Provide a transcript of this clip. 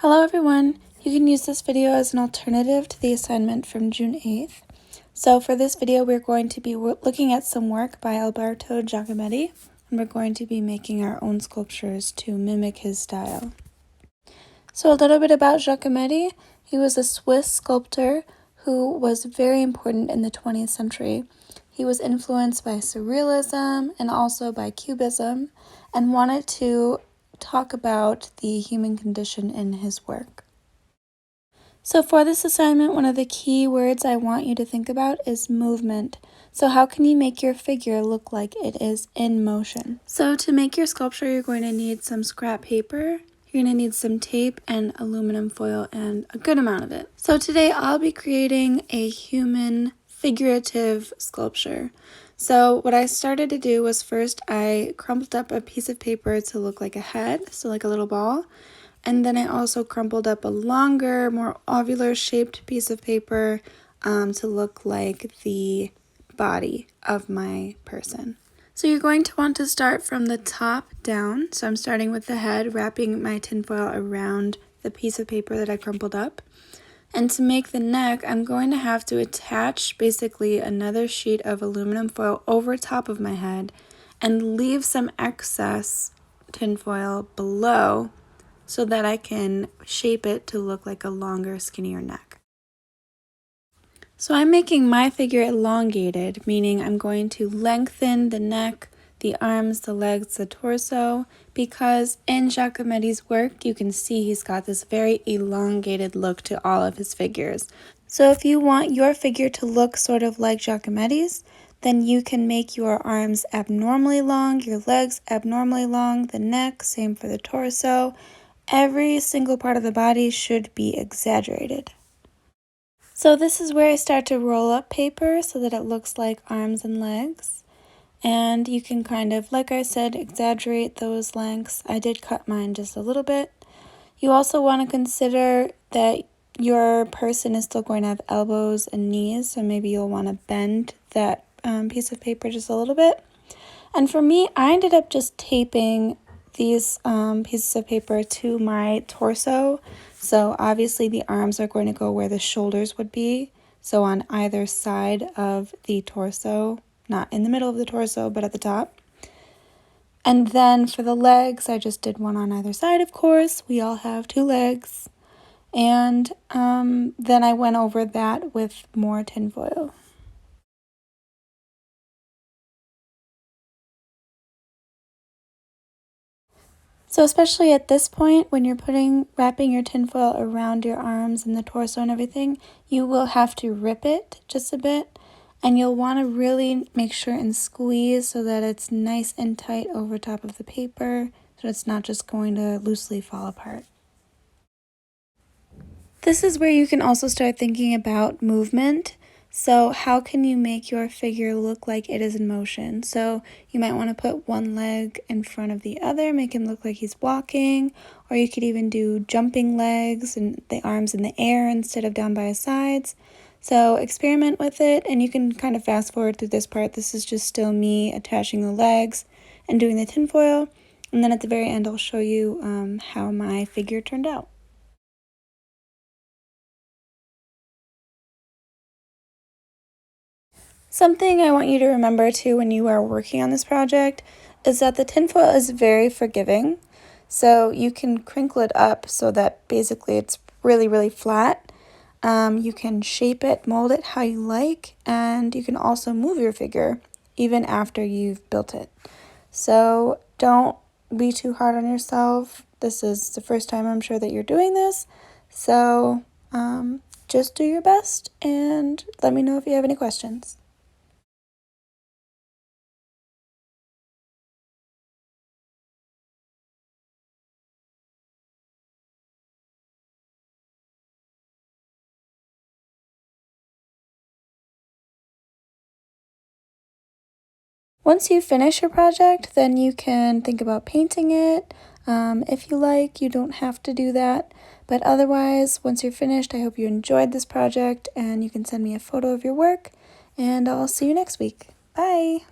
Hello everyone! You can use this video as an alternative to the assignment from June 8th. So for this video we're going to be looking at some work by Alberto Giacometti, and we're going to be making our own sculptures to mimic his style. So a little bit about Giacometti. He was a Swiss sculptor who was very important in the 20th century. He was influenced by Surrealism and also by Cubism and wanted to talk about the human condition in his work. So for this assignment, one of the key words I want you to think about is movement. So how can you make your figure look like it is in motion? So to make your sculpture, you're going to need some scrap paper, you're going to need some tape and aluminum foil, and a good amount of it. So today I'll be creating a human figurative sculpture. So what I started to do was first I crumpled up a piece of paper to look like a head, so like a little ball. And then I also crumpled up a longer, more ovular shaped piece of paper to look like the body of my person. So you're going to want to start from the top down. So I'm starting with the head, wrapping my tinfoil around the piece of paper that I crumpled up. And to make the neck, I'm going to have to attach basically another sheet of aluminum foil over top of my head and leave some excess tinfoil below so that I can shape it to look like a longer, skinnier neck. So I'm making my figure elongated, meaning I'm going to lengthen the neck, the arms, the legs, the torso, because in Giacometti's work, you can see he's got this very elongated look to all of his figures. So if you want your figure to look sort of like Giacometti's, then you can make your arms abnormally long, your legs abnormally long, the neck, same for the torso. Every single part of the body should be exaggerated. So this is where I start to roll up paper so that it looks like arms and legs. And you can kind of, like I said, exaggerate those lengths. I did cut mine just a little bit. You also want to consider that your person is still going to have elbows and knees, so maybe you'll want to bend that piece of paper just a little bit. And for me, I ended up just taping these pieces of paper to my torso. So obviously the arms are going to go where the shoulders would be, so on either side of the torso. Not in the middle of the torso, but at the top. And then for the legs, I just did one on either side, of course. We all have two legs. And then I went over that with more tinfoil. So especially at this point, when you're wrapping your tinfoil around your arms and the torso and everything, you will have to rip it just a bit. And you'll want to really make sure and squeeze so that it's nice and tight over top of the paper, so it's not just going to loosely fall apart. This is where you can also start thinking about movement. So how can you make your figure look like it is in motion? So you might want to put one leg in front of the other, make him look like he's walking, or you could even do jumping legs and the arms in the air instead of down by his sides. So experiment with it, and you can kind of fast forward through this part. This is just still me attaching the legs and doing the tinfoil, and then at the very end I'll show you how my figure turned out. Something I want you to remember too when you are working on this project is that the tinfoil is very forgiving. So you can crinkle it up so that basically it's really, really flat. You can shape it, mold it how you like, and you can also move your figure even after you've built it. So don't be too hard on yourself. This is the first time I'm sure that you're doing this. So just do your best and let me know if you have any questions. Once you finish your project, then you can think about painting it. If you like, you don't have to do that. But otherwise, once you're finished, I hope you enjoyed this project and you can send me a photo of your work. And I'll see you next week. Bye!